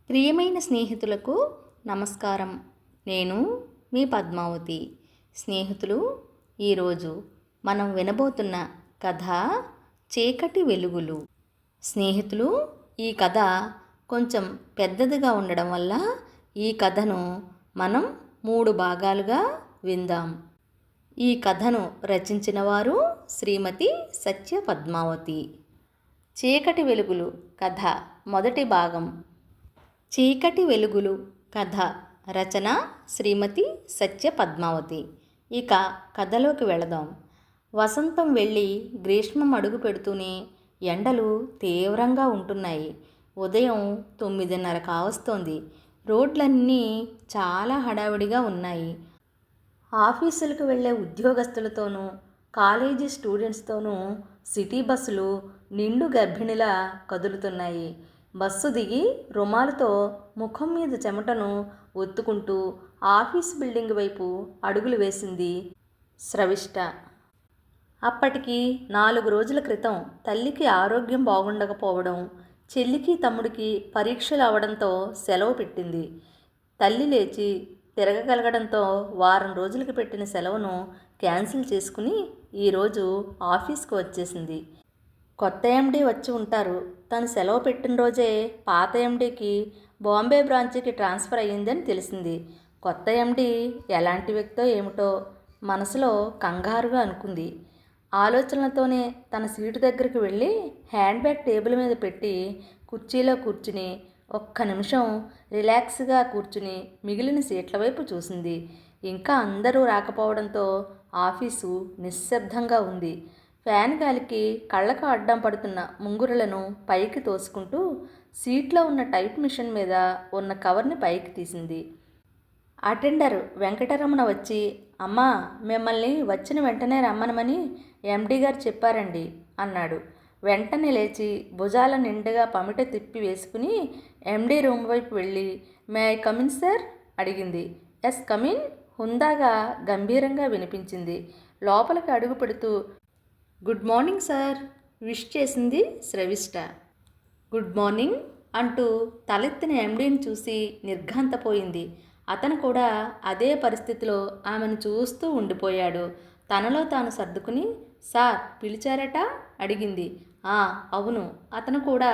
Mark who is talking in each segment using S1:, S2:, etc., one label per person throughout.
S1: ప్రియమైన స్నేహితులకు నమస్కారం. నేను మీ పద్మావతి. స్నేహితులు, ఈరోజు మనం వినబోతున్న కథ చీకటి వెలుగులు. స్నేహితులు, ఈ కథ కొంచెం పెద్దదిగా ఉండడం వల్ల ఈ కథను మనం 3 భాగాలుగా విందాం. ఈ కథను రచించిన వారు శ్రీమతి సత్య పద్మావతి. చీకటి వెలుగులు కథ మొదటి భాగం. చీకటి వెలుగులు కథ రచన శ్రీమతి సత్య పద్మావతి. ఇక కథలోకి వెళదాం. వసంతం వెళ్ళి గ్రీష్మం అడుగు పెడుతూనే ఎండలు తీవ్రంగా ఉంటున్నాయి. ఉదయం 9:30 కావస్తోంది. రోడ్లన్నీ చాలా హడావిడిగా ఉన్నాయి. ఆఫీసులకు వెళ్ళే ఉద్యోగస్తులతోనూ కాలేజీ స్టూడెంట్స్తోనూ సిటీ బస్సులు నిండు గర్భిణిలా కదులుతున్నాయి. బస్సు దిగి రుమాలుతో ముఖం మీద చెమటను ఒత్తుకుంటూ ఆఫీస్ బిల్డింగ్ వైపు అడుగులు వేసింది స్రవిష్ట. అప్పటికి 4 రోజుల క్రితం తల్లికి ఆరోగ్యం బాగుండకపోవడం, చెల్లికి తమ్ముడికి పరీక్షలు అవడంతో సెలవు పెట్టింది. తల్లి లేచి తిరగగలగడంతో వారం రోజులకి పెట్టిన సెలవును క్యాన్సిల్ చేసుకుని ఈరోజు ఆఫీస్కి వచ్చేసింది. కొత్త ఎండీ వచ్చి ఉంటారు. తను సెలవు పెట్టిన రోజే పాత ఎండీకి బాంబే బ్రాంచ్కి ట్రాన్స్ఫర్ అయ్యిందని తెలిసింది. కొత్త ఎండీ ఎలాంటి వ్యక్తో ఏమిటో మనసులో కంగారుగా అనుకుంది. ఆలోచనలతోనే తన సీటు దగ్గరికి వెళ్ళి హ్యాండ్ బ్యాగ్ టేబుల్ మీద పెట్టి కుర్చీలో కూర్చుని ఒక్క నిమిషం రిలాక్స్గా కూర్చుని మిగిలిన సీట్ల వైపు చూసింది. ఇంకా అందరూ రాకపోవడంతో ఆఫీసు నిశ్శబ్దంగా ఉంది. ఫ్యాన్ గాలికి కళ్ళకు అడ్డం పడుతున్న ముంగురులను పైకి తోసుకుంటూ సీట్లో ఉన్న టైప్ మిషన్ మీద ఉన్న కవర్ని పైకి తీసింది. అటెండర్ వెంకటరమణ వచ్చి, "అమ్మా, మిమ్మల్ని వచ్చిన వెంటనే రమ్మనమని ఎండీ గారు చెప్పారండి" అన్నాడు. వెంటనే లేచి భుజాల నిండుగా పమిట తిప్పి వేసుకుని ఎండీ రూమ్ వైపు వెళ్ళి, "మే ఐ కమిన్ సార్?" అడిగింది. "ఎస్ కమిన్" హుందాగా గంభీరంగా వినిపించింది. లోపలికి అడుగు పెడుతూ "గుడ్ మార్నింగ్ సార్" విష్ చేసింది స్రవిష్ట. "గుడ్ మార్నింగ్" అంటూ తలెత్తిన ఎండీని చూసి నిర్ఘాంతపోయింది. అతను కూడా అదే పరిస్థితిలో ఆమెను చూస్తూ ఉండిపోయాడు. తనలో తాను సర్దుకుని, "సార్ పిలిచారట?" అడిగింది. "ఆ, అవును" అతను కూడా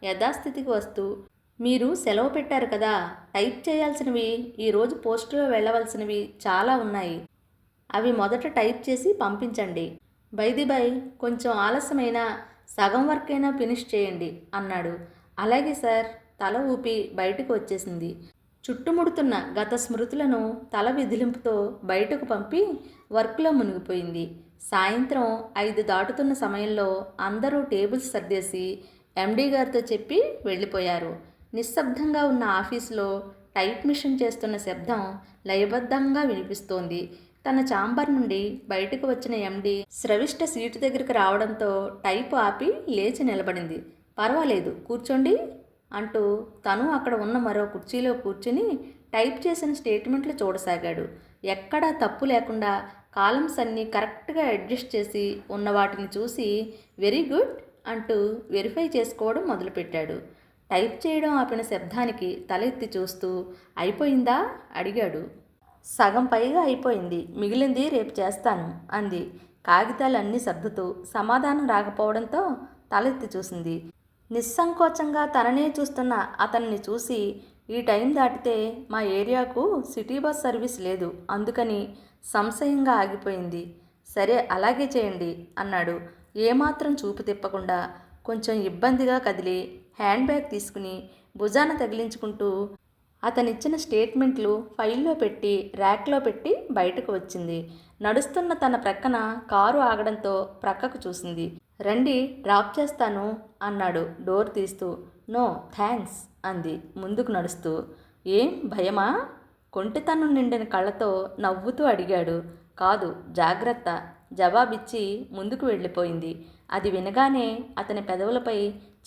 S1: యథాస్థితికి వస్తూ, "మీరు సెలవు పెట్టారు కదా, టైప్ చేయాల్సినవి, ఈరోజు పోస్టులో వెళ్ళవలసినవి చాలా ఉన్నాయి. అవి మొదట టైప్ చేసి పంపించండి. బై కొంచెం ఆలస్యమైనా సగం వర్కైనా ఫినిష్ చేయండి" అన్నాడు. "అలాగే సార్" తల ఊపి బయటకు వచ్చేసింది. చుట్టుముడుతున్న గత స్మృతులను తల విదిలింపుతో బయటకు పంపి వర్క్లో మునిగిపోయింది. సాయంత్రం 5 దాటుతున్న సమయంలో అందరూ టేబుల్స్ సర్దేసి ఎండీ గారితో చెప్పి వెళ్ళిపోయారు. నిశ్శబ్దంగా ఉన్న ఆఫీసులో టైప్ మిషన్ చేస్తున్న శబ్దం లయబద్ధంగా వినిపిస్తోంది. తన ఛాంబర్ నుండి బయటకు వచ్చిన ఎండీ స్రవిష్ట సీటు దగ్గరికి రావడంతో టైప్ ఆపి లేచి నిలబడింది. "పర్వాలేదు, కూర్చోండి" అంటూ తను అక్కడ ఉన్న మరో కుర్చీలో కూర్చుని టైప్ చేసిన స్టేట్మెంట్లు చూడసాగాడు. ఎక్కడా తప్పు లేకుండా కాలమ్స్ అన్నీ కరెక్ట్గా అడ్జస్ట్ చేసి ఉన్న వాటిని చూసి "వెరీ గుడ్" అంటూ వెరిఫై చేసుకోవడం మొదలుపెట్టాడు. టైప్ చేయడం ఆపిన శబ్దానికి తల ఎత్తి చూస్తూ, "అయిపోయిందా?" అడిగాడు. "సగం పైగా అయిపోయింది, మిగిలింది రేపు చేస్తాను" అంది. కాగితాలన్నీ సర్దుతూ సమాధానం రాకపోవడంతో తలెత్తి చూసింది. నిస్సంకోచంగా తననే చూస్తున్న అతన్ని చూసి, "ఈ టైం దాటితే మా ఏరియాకు సిటీ బస్ సర్వీస్ లేదు, అందుకని" సంశయంగా ఆగిపోయింది. "సరే, అలాగే చేయండి" అన్నాడు. ఏమాత్రం చూపు తిప్పకుండా కొంచెం ఇబ్బందిగా కదిలి హ్యాండ్ బ్యాగ్ తీసుకుని భుజాన తగిలించుకుంటూ అతనిచ్చిన స్టేట్మెంట్లు ఫైల్లో పెట్టి ర్యాక్లో పెట్టి బయటకు వచ్చింది. నడుస్తున్న తన ప్రక్కన కారు ఆగడంతో ప్రక్కకు చూసింది. "రండి, డ్రాప్ చేస్తాను" అన్నాడు డోర్ తీస్తూ. "నో థ్యాంక్స్" అంది ముందుకు నడుస్తూ. "ఏం భయమా?" కొంటితనం నిండిన కళ్ళతో నవ్వుతూ అడిగాడు. "కాదు, జాగ్రత్త" జవాబిచ్చి ముందుకు వెళ్ళిపోయింది. అది వినగానే అతని పెదవులపై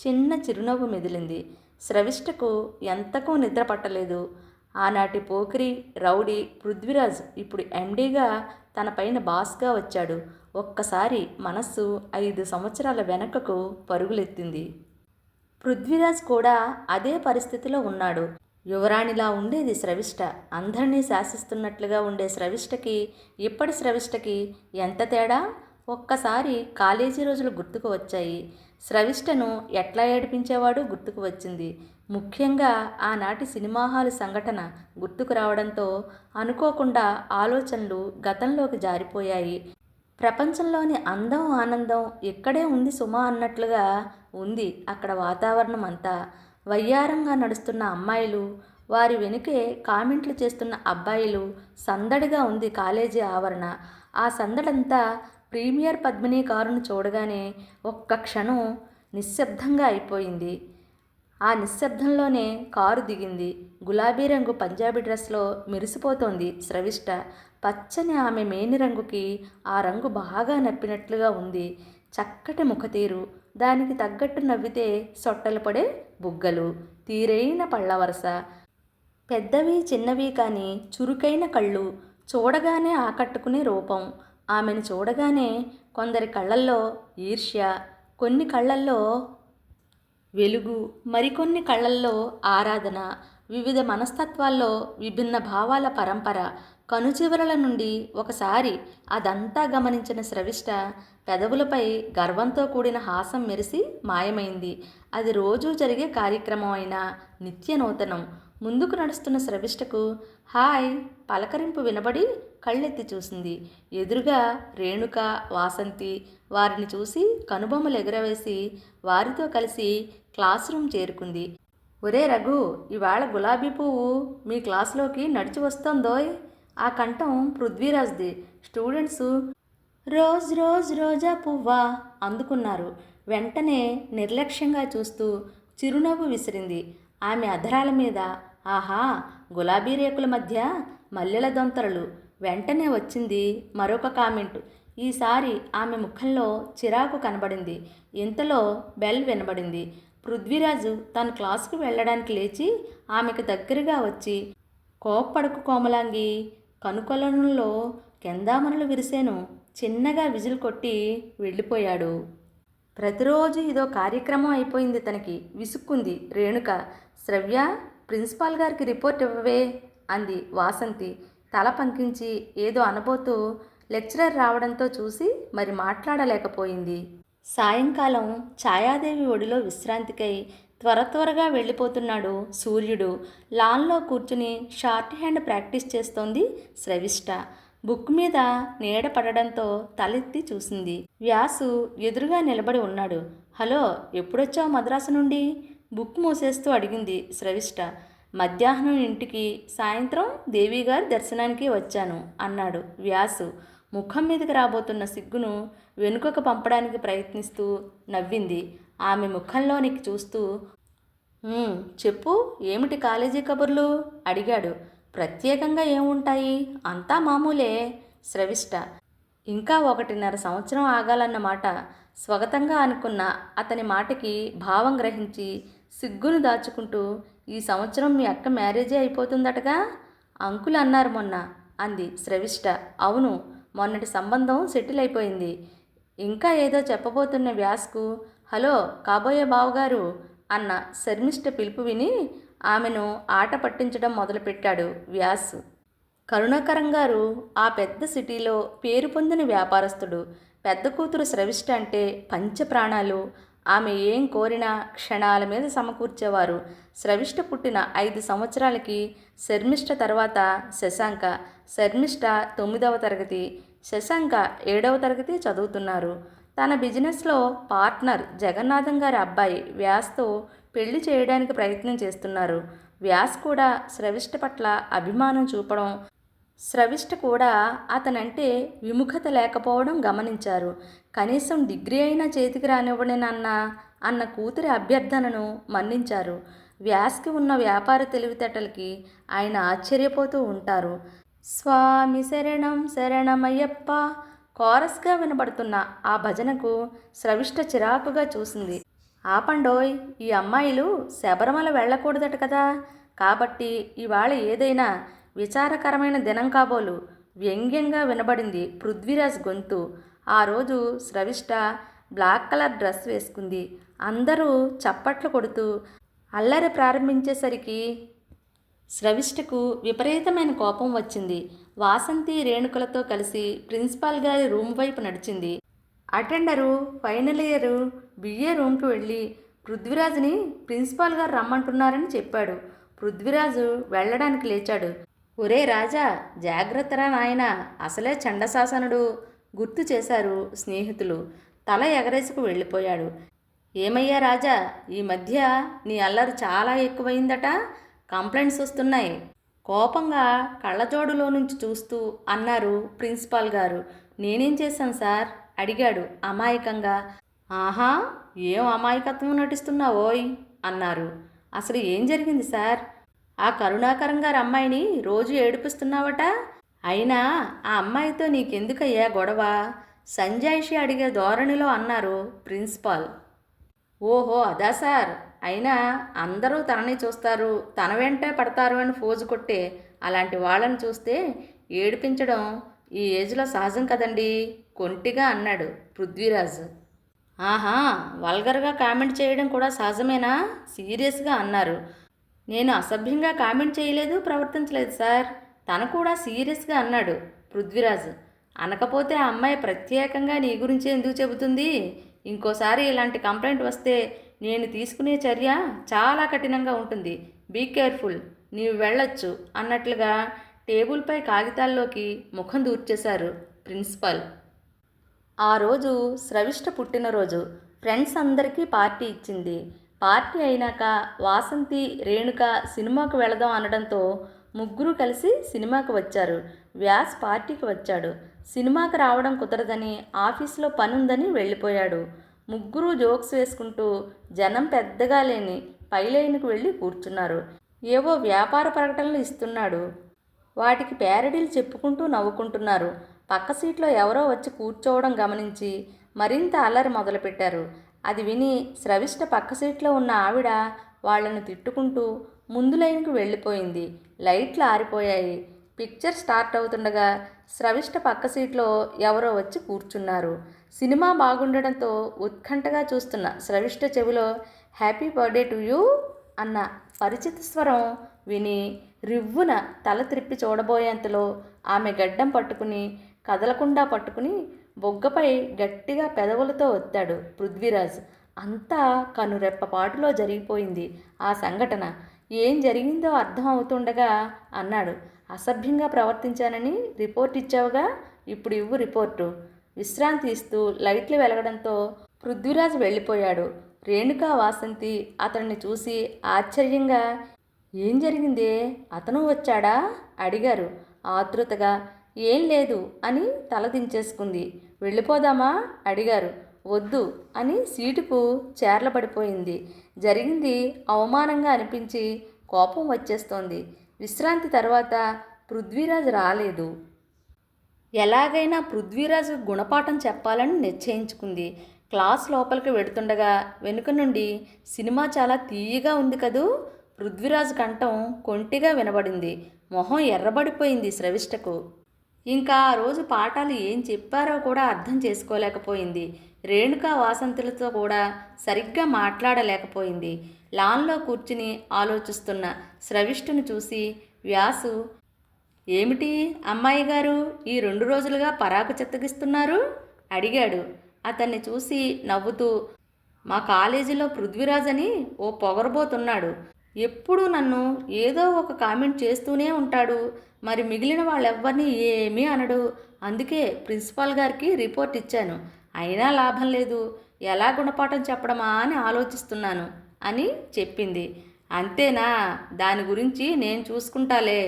S1: చిన్న చిరునవ్వు మెదిలింది. స్రవిష్టకు ఎంతకూ నిద్ర పట్టలేదు. ఆనాటి పోకిరి రౌడీ పృథ్వీరాజ్ ఇప్పుడు ఎండీగా తన పైన బాస్గా వచ్చాడు. ఒక్కసారి మనస్సు 5 సంవత్సరాల వెనకకు పరుగులెత్తింది. పృథ్వీరాజ్ కూడా అదే పరిస్థితిలో ఉన్నాడు. యువరాణిలా ఉండేది స్రవిష్ట. అందరినీ శాసిస్తున్నట్లుగా ఉండే స్రవిష్టకి ఇప్పటి స్రవిష్టకి ఎంత తేడా! ఒక్కసారి కాలేజీ రోజులు గుర్తుకు వచ్చాయి. స్రవిష్టను ఎట్లా ఏడిపించేవాడు గుర్తుకు వచ్చింది. ముఖ్యంగా ఆనాటి సినిమా హాలు సంఘటన గుర్తుకు రావడంతో అనుకోకుండా ఆలోచనలు గతంలోకి జారిపోయాయి. ప్రపంచంలోని అందం ఆనందం ఇక్కడే ఉంది సుమా అన్నట్లుగా ఉంది అక్కడ వాతావరణం అంతా. వయ్యారంగా నడుస్తున్న అమ్మాయిలు, వారి వెనుకే కామెంట్లు చేస్తున్న అబ్బాయిలు, సందడిగా ఉంది కాలేజీ ఆవరణ. ఆ సందడంతా ప్రీమియర్ పద్మిని కారును చూడగానే ఒక్క క్షణం నిశ్శబ్దంగా అయిపోయింది. ఆ నిశ్శబ్దంలోనే కారు దిగింది. గులాబీ రంగు పంజాబీ డ్రెస్లో మెరిసిపోతోంది స్రవిష్ట. పచ్చని ఆమె మేని రంగుకి ఆ రంగు బాగా నప్పినట్లుగా ఉంది. చక్కటి ముఖతీరు, దానికి తగ్గట్టు నవ్వితే సొట్టలు పడే బుగ్గలు, తీరైన పళ్ళవరస, పెద్దవి చిన్నవి కానీ చురుకైన కళ్ళు, చూడగానే ఆకట్టుకునే రూపం. ఆమెను చూడగానే కొందరి కళ్ళల్లో ఈర్ష్య, కొన్ని కళ్ళల్లో వెలుగు, మరికొన్ని కళ్ళల్లో ఆరాధన, వివిధ మనస్తత్వాల్లో విభిన్న భావాల పరంపర. కనుచివరల నుండి ఒకసారి అదంతా గమనించిన స్రవిష్ట పెదవులపై గర్వంతో కూడిన హాసం మెరిసి మాయమైంది. అది రోజూ జరిగే కార్యక్రమం అయినా నిత్య నూతనం. ముందుకు నడుస్తున్న స్రవిష్టకు హాయ్ పలకరింపు వినబడి కళ్ళెత్తి చూసింది. ఎదురుగా రేణుక, వాసంతి. వారిని చూసి కనుబొమ్మలు ఎగురవేసి వారితో కలిసి క్లాస్ రూమ్ చేరుకుంది. ఒరే రఘు, ఇవాళ గులాబీ పువ్వు మీ క్లాసులోకి నడిచి వస్తోందోయ్. ఆ కంఠం పృథ్వీరాజ్ది. స్టూడెంట్సు రోజ్ రోజ్ రోజా పువ్వా అందుకున్నారు. వెంటనే నిర్లక్ష్యంగా చూస్తూ చిరునవ్వు విసిరింది ఆమె అధరాల మీద. ఆహా, గులాబీ రేకుల మధ్య మల్లెల దొంతరలు. వెంటనే వచ్చింది మరొక కామెంటు. ఈసారి ఆమె ముఖంలో చిరాకు కనబడింది. ఇంతలో బెల్ వినబడింది. పృథ్వీరాజు తన క్లాసుకు వెళ్ళడానికి లేచి ఆమెకు దగ్గరగా వచ్చి, కోప్పడకు కోమలాంగి, కనుకొలనులో కెందామనులు విరిసేను, చిన్నగా విజిల్ కొట్టి వెళ్ళిపోయాడు. ప్రతిరోజు ఇదో కార్యక్రమం అయిపోయింది తనకి. విసుక్కుంది రేణుక. శ్రవ్య, ప్రిన్సిపాల్ గారికి రిపోర్ట్ ఇవ్వవే అంది వాసంతి. తల పంకించి ఏదో అనబోతూ లెక్చరర్ రావడంతో చూసి మరి మాట్లాడలేకపోయింది. సాయంకాలం ఛాయాదేవి ఒడిలో విశ్రాంతికై త్వరగా వెళ్ళిపోతున్నాడు సూర్యుడు. లాన్లో కూర్చుని షార్ట్ హ్యాండ్ ప్రాక్టీస్ చేస్తోంది స్రవిష్ట. బుక్ మీద నీడ పడడంతో తలెత్తి చూసింది. వ్యాసు ఎదురుగా నిలబడి ఉన్నాడు. హలో, ఎప్పుడొచ్చావు మద్రాసు నుండి? బుక్ మూసేస్తూ అడిగింది స్రవిష్ట. మధ్యాహ్నం ఇంటికి, సాయంత్రం దేవిగారి దర్శనానికి వచ్చాను అన్నాడు వ్యాసు. ముఖం మీదకి రాబోతున్న సిగ్గును వెనుకకు పంపడానికి ప్రయత్నిస్తూ నవ్వింది. ఆమె ముఖంలోనికి చూస్తూ చెప్పు, ఏమిటి కాలేజీ కబుర్లు అడిగాడు. ప్రత్యేకంగా ఏముంటాయి, అంతా మామూలే. స్రవిష్ట ఇంకా 1.5 సంవత్సరం ఆగాలన్నమాట. స్వగతంగా అనుకున్న అతని మాటకి భావం గ్రహించి సిగ్గును దాచుకుంటూ, ఈ సంవత్సరం మీ అక్క మ్యారేజే అయిపోతుందటగా అంకుల్ అన్నారు మొన్న అంది స్రవిష్ట. అవును, మొన్నటి సంబంధం సెటిల్ అయిపోయింది. ఇంకా ఏదో చెప్పబోతున్న వ్యాస్కు హలో కాబోయే బావగారు అన్న శర్మిష్ట పిలుపు విని ఆమెను ఆట పట్టించడం మొదలుపెట్టాడు వ్యాస్. కరుణాకరం గారు ఆ పెద్ద సిటీలో పేరు పొందిన వ్యాపారస్తుడు. పెద్ద కూతురు స్రవిష్ట అంటే పంచప్రాణాలు. ఆమె ఏం కోరినా క్షణాల మీద సమకూర్చేవారు. స్రవిష్ట పుట్టిన 5 సంవత్సరాలకి శర్మిష్ట తర్వాత శశాంక. శర్మిష్ట 9వ తరగతి, శశాంక 7వ తరగతి చదువుతున్నారు. తన బిజినెస్లో పార్ట్నర్ జగన్నాథం గారి అబ్బాయి వ్యాస్తో పెళ్లి చేయడానికి ప్రయత్నం చేస్తున్నారు. వ్యాస్ కూడా స్రవిష్ట పట్ల అభిమానం చూపడం, స్రవిష్ట కూడా అతనంటే విముఖత లేకపోవడం గమనించారు. కనీసం డిగ్రీ అయినా చేతికి రానివ్వడేనన్నా అన్న కూతురి అభ్యర్థనను మన్నించారు. వ్యాస్కి ఉన్న వ్యాపార తెలివితేటలకి ఆయన ఆశ్చర్యపోతూ ఉంటారు. స్వామి శరణం శరణమయ్యప్ప కోరస్గా వినబడుతున్న ఆ భజనకు స్రవిష్ట చిరాకుగా చూసింది. ఆపండోయ్, ఈ అమ్మాయిలు శబరిమల వెళ్ళకూడదట కదా, కాబట్టి ఇవాళ ఏదైనా విచారకరమైన దినం కాబోలు వ్యంగ్యంగా వినబడింది పృథ్వీరాజ్ గొంతు. ఆ రోజు స్రవిష్ట బ్లాక్ కలర్ డ్రెస్ వేసుకుంది. అందరూ చప్పట్లు కొడుతూ అల్లరి ప్రారంభించేసరికి స్రవిష్టకు విపరీతమైన కోపం వచ్చింది. వాసంతి రేణుకలతో కలిసి ప్రిన్సిపాల్ గారి రూమ్ వైపు నడిచింది. అటెండరు ఫైనల్ ఇయర్ బిఏ రూమ్కి వెళ్ళి పృథ్వీరాజ్ని ప్రిన్సిపాల్ గారు రమ్మంటున్నారని చెప్పాడు. పృథ్వీరాజు వెళ్ళడానికి లేచాడు. ఒరే రాజా, జాగ్రత్తరా నాయన, అసలే చండశాసనుడు, గుర్తు చేశారు స్నేహితులు. తల ఎగరేసుకు వెళ్ళిపోయాడు. ఏమయ్యా రాజా, ఈ మధ్య నీ అల్లరి చాలా ఎక్కువైందట, కంప్లైంట్స్ వస్తున్నాయి. కోపంగా కళ్ళజోడులో నుంచి చూస్తూ అన్నారు ప్రిన్సిపాల్ గారు. నేనేం చేశాను సార్ అడిగాడు అమాయకంగా. ఆహా, ఏం అమాయకత్వం నటిస్తున్నావోయ్ అన్నారు. అసలు ఏం జరిగింది సార్? ఆ కరుణాకరం గారి అమ్మాయిని రోజు ఏడిపిస్తున్నావట. అయినా ఆ అమ్మాయితో నీకెందుకయ్యా గొడవ? సంజాయిషి అడిగే ధోరణిలో అన్నారు ప్రిన్సిపాల్. ఓహో అదా సార్, అయినా అందరూ తనని చూస్తారు, తన వెంటే పడతారు అని ఫోజు కొట్టే అలాంటి వాళ్ళని చూస్తే ఏడిపించడం ఈ ఏజ్లో సహజం కదండి, కొంటిగా అన్నాడు పృథ్వీరాజ్. ఆహా, వల్గర్గా కామెంట్ చేయడం కూడా సహజమేనా? సీరియస్గా అన్నారు. నేను అసభ్యంగా కామెంట్ చేయలేదు, ప్రవర్తించలేదు సార్. తను కూడా సీరియస్గా అన్నాడు పృథ్వీరాజ్. అనకపోతే ఆ అమ్మాయి ప్రత్యేకంగా నీ గురించి ఎందుకు చెబుతుంది? ఇంకోసారి ఇలాంటి కంప్లైంట్ వస్తే నేను తీసుకునే చర్య చాలా కఠినంగా ఉంటుంది. బీ కేర్ఫుల్, నీవు వెళ్ళొచ్చు అన్నట్లుగా టేబుల్పై కాగితాల్లోకి ముఖం దూర్చేశారు ప్రిన్సిపల్. ఆ రోజు స్రవిష్ట పుట్టినరోజు. ఫ్రెండ్స్ అందరికీ పార్టీ ఇచ్చింది. పార్టీ అయినాక వాసంతి, రేణుక సినిమాకు వెళదాం అనడంతో ముగ్గురు కలిసి సినిమాకు వచ్చారు. వ్యాస్ పార్టీకి వచ్చాడు. సినిమాకి రావడం కుదరదని, ఆఫీసులో పనుందని వెళ్ళిపోయాడు. ముగ్గురు జోక్స్ వేసుకుంటూ జనం పెద్దగా లేని పైలైన్కు వెళ్ళి కూర్చున్నారు. ఏవో వ్యాపార ప్రకటనలు ఇస్తున్నాడు. వాటికి ప్యారడీలు చెప్పుకుంటూ నవ్వుకుంటున్నారు. పక్క సీట్లో ఎవరో వచ్చి కూర్చోవడం గమనించి మరింత అల్లరి మొదలుపెట్టారు. అది విని స్రవిష్ట పక్క సీట్లో ఉన్న ఆవిడ వాళ్లను తిట్టుకుంటూ ముందు లైన్కు వెళ్ళిపోయింది. లైట్లు ఆరిపోయాయి. పిక్చర్ స్టార్ట్ అవుతుండగా స్రవిష్ట పక్క సీట్లో ఎవరో వచ్చి కూర్చున్నారు. సినిమా బాగుండడంతో ఉత్కంఠగా చూస్తున్న స్రవిష్ట చెవిలో హ్యాపీ బర్త్డే టు యూ అన్న పరిచిత స్వరం విని రివ్వున తల త్రిప్పి చూడబోయేంతలో ఆమె గడ్డం పట్టుకుని కదలకుండా పట్టుకుని బొగ్గపై గట్టిగా పెదవులతో ఒత్తాడు పృథ్వీరాజ్. అంతా కనురెప్పపాటులో జరిగిపోయింది ఆ సంఘటన. ఏం జరిగిందో అర్థం అవుతుండగా అన్నాడు, అసభ్యంగా ప్రవర్తించానని రిపోర్ట్ ఇచ్చావుగా, ఇప్పుడు ఇవ్వు రిపోర్టు. విశ్రాంతి ఇస్తూ లైట్లు వెలగడంతో పృథ్వీరాజ్ వెళ్ళిపోయాడు. రేణుక, వాసంతి అతన్ని చూసి ఆశ్చర్యంగా ఏం జరిగిందే, అతను వచ్చాడా అడిగారు ఆతృతగా. ఏం లేదు అని తల దించేసుకుంది. వెళ్ళిపోదామా అడిగారు. వద్దు అని సీటుకు చేర్లబడిపోయింది. జరిగింది అవమానంగా అనిపించి కోపం వచ్చేస్తోంది. విశ్రాంతి తర్వాత పృథ్వీరాజ్ రాలేదు. ఎలాగైనా పృథ్వీరాజు గుణపాఠం చెప్పాలని నిశ్చయించుకుంది. క్లాస్ లోపలికి వెడుతుండగా వెనుక నుండి సినిమా చాలా తీయగా ఉంది కదూ, పృథ్వీరాజు కంఠం కొంటిగా వినబడింది. మొహం ఎర్రబడిపోయింది స్రవిష్టకు. ఇంకా ఆ రోజు పాఠాలు ఏం చెప్పారో కూడా అర్థం చేసుకోలేకపోయింది. రేణుక, వాసంతులతో కూడా సరిగ్గా మాట్లాడలేకపోయింది. లాన్లో కూర్చుని ఆలోచిస్తున్న స్రవిష్టుని చూసి వ్యాసు, ఏమిటి అమ్మాయి గారు ఈ 2 రోజులుగా పరాకు చెత్తగిస్తున్నారు అడిగాడు. అతన్ని చూసి నవ్వుతూ, మా కాలేజీలో పృథ్వీరాజ్ అని ఓ పొగరబోతున్నాడు. ఎప్పుడూ నన్ను ఏదో ఒక కామెంట్ చేస్తూనే ఉంటాడు. మరి మిగిలిన వాళ్ళెవ్వరినీ ఏమీ అనడు. అందుకే ప్రిన్సిపాల్ గారికి రిపోర్ట్ ఇచ్చాను. అయినా లాభం లేదు. ఎలా గుణపాఠం చెప్పడమా అని ఆలోచిస్తున్నాను అని చెప్పింది. అంతేనా, దాని గురించి నేను చూసుకుంటాలే.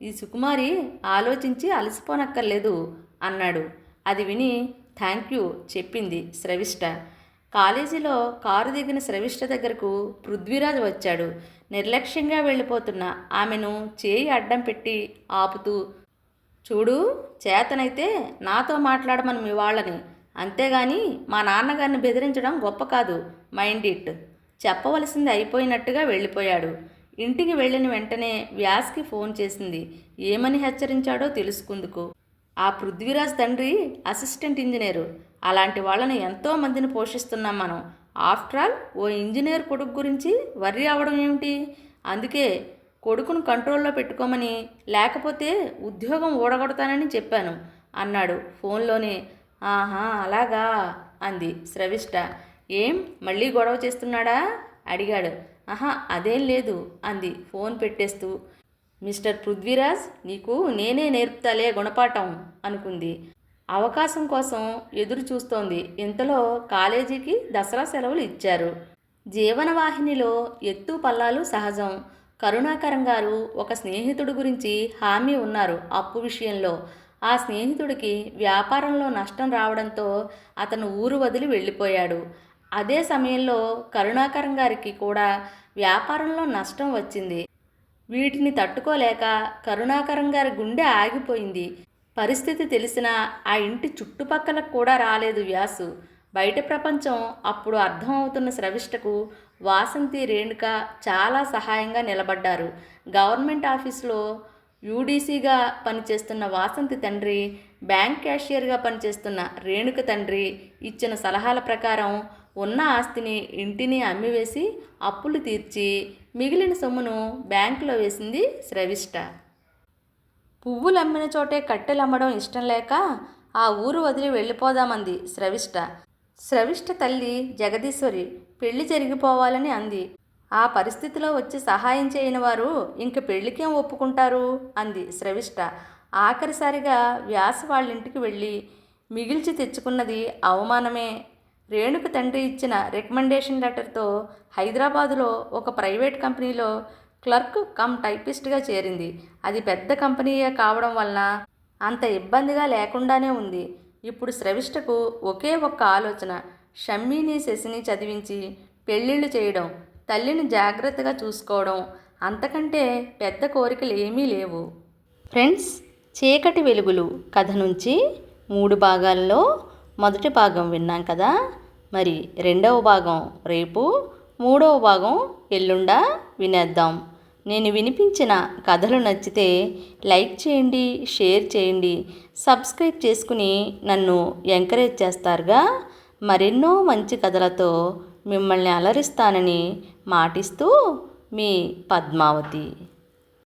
S1: ఈ సుకుమారి ఆలోచించి అలసిపోనక్కర్లేదు అన్నాడు. అది విని థ్యాంక్ యూ చెప్పింది స్రవిష్ట. కాలేజీలో కారు దిగిన స్రవిష్ట దగ్గరకు పృథ్వీరాజ్ వచ్చాడు. నిర్లక్ష్యంగా వెళ్ళిపోతున్న ఆమెను చేయి అడ్డం పెట్టి ఆపుతూ, చూడు, చేతనైతే నాతో మాట్లాడమని మీ వాళ్ళని, అంతేగాని మా నాన్నగారిని బెదిరించడం గొప్ప కాదు, మైండ్ ఇట్. చెప్పవలసింది అయిపోయినట్టుగా వెళ్ళిపోయాడు. ఇంటికి వెళ్ళిన వెంటనే వ్యాస్కి ఫోన్ చేసింది. ఏమని హెచ్చరించాడో తెలుసుకుందుకు. ఆ పృథ్వీరాజ్ తండ్రి అసిస్టెంట్ ఇంజనీరు. అలాంటి వాళ్ళని ఎంతోమందిని పోషిస్తున్నాం మనం. ఆఫ్టర్ ఆల్ ఓ ఇంజనీర్ కొడుకు గురించి వర్రీ అవ్వడం ఏమిటి? అందుకే కొడుకును కంట్రోల్లో పెట్టుకోమని, లేకపోతే ఉద్యోగం ఊడగొడతానని చెప్పాను అన్నాడు ఫోన్లోనే. ఆహా అలాగా అంది స్రవిష్ట. ఏం మళ్ళీ గొడవ చేస్తున్నాడా అడిగాడు. ఆహా అదేం లేదు అంది ఫోన్ పెట్టేస్తూ. మిస్టర్ పృథ్వీరాజ్, నీకు నేనే నేర్పుతాలే గుణపాఠం అనుకుంది. అవకాశం కోసం ఎదురు చూస్తోంది. ఇంతలో కాలేజీకి దసరా సెలవులు ఇచ్చారు. జీవనవాహినిలో ఎత్తు పల్లాలు సహజం. కరుణాకరం గారు ఒక స్నేహితుడి గురించి హామీ ఉన్నారు అప్పు విషయంలో. ఆ స్నేహితుడికి వ్యాపారంలో నష్టం రావడంతో అతను ఊరు వదిలి వెళ్ళిపోయాడు. అదే సమయంలో కరుణాకరం గారికి కూడా వ్యాపారంలో నష్టం వచ్చింది. వీటిని తట్టుకోలేక కరుణాకరం గారి గుండె ఆగిపోయింది. పరిస్థితి తెలిసినా ఆ ఇంటి చుట్టుపక్కలకు కూడా రాలేదు వ్యాసు. బయట ప్రపంచం అప్పుడు అర్థమవుతున్న స్రవిష్టకు వాసంతి, రేణుక చాలా సహాయంగా నిలబడ్డారు. గవర్నమెంట్ ఆఫీసులో యూడీసీగా పనిచేస్తున్న వాసంతి తండ్రి, బ్యాంక్ క్యాషియర్గా పనిచేస్తున్న రేణుక తండ్రి ఇచ్చిన సలహాల ప్రకారం ఉన్న ఆస్తిని, ఇంటిని అమ్మివేసి అప్పులు తీర్చి మిగిలిన సొమ్మును బ్యాంకులో వేసింది స్రవిష్ట. పువ్వులు అమ్మిన చోటే కట్టెలు అమ్మడం ఇష్టం లేక ఆ ఊరు వదిలి వెళ్ళిపోదామంది స్రవిష్ట. స్రవిష్ట తల్లి జగదీశ్వరి పెళ్లి జరిగిపోవాలని అంది. ఆ పరిస్థితిలో వచ్చి సహాయం చేయని వారు ఇంక పెళ్లికేం ఒప్పుకుంటారు అంది స్రవిష్ట. ఆఖరిసారిగా వ్యాస వాళ్ళింటికి వెళ్ళి మిగిల్చి తెచ్చుకున్నది అవమానమే. రేణుక తండ్రి ఇచ్చిన రికమెండేషన్ లెటర్తో హైదరాబాదులో ఒక ప్రైవేట్ కంపెనీలో క్లర్క్ కమ్ టైపిస్ట్గా చేరింది. అది పెద్ద కంపెనీయే కావడం వలన అంత ఇబ్బందిగా లేకుండానే ఉంది. ఇప్పుడు స్రవిష్టకు ఒకే ఒక్క ఆలోచన, షమ్మీని, శశిని చదివించి పెళ్ళిళ్ళు చేయడం, తల్లిని జాగ్రత్తగా చూసుకోవడం. అంతకంటే పెద్ద కోరికలు ఏమీ లేవు. ఫ్రెండ్స్, చీకటి వెలుగులు కథ నుంచి 3 భాగాల్లో మొదటి భాగం విన్నాం కదా. మరి రెండవ భాగం రేపు, మూడవ భాగం ఎల్లుండా వినేద్దాం. నేను వినిపించిన కథలు నచ్చితే లైక్ చేయండి, షేర్ చేయండి, సబ్స్క్రైబ్ చేసుకుని నన్ను ఎంకరేజ్ చేస్తారుగా. మరెన్నో మంచి కథలతో మిమ్మల్ని అలరిస్తానని మాటిస్తూ మీ పద్మావతి.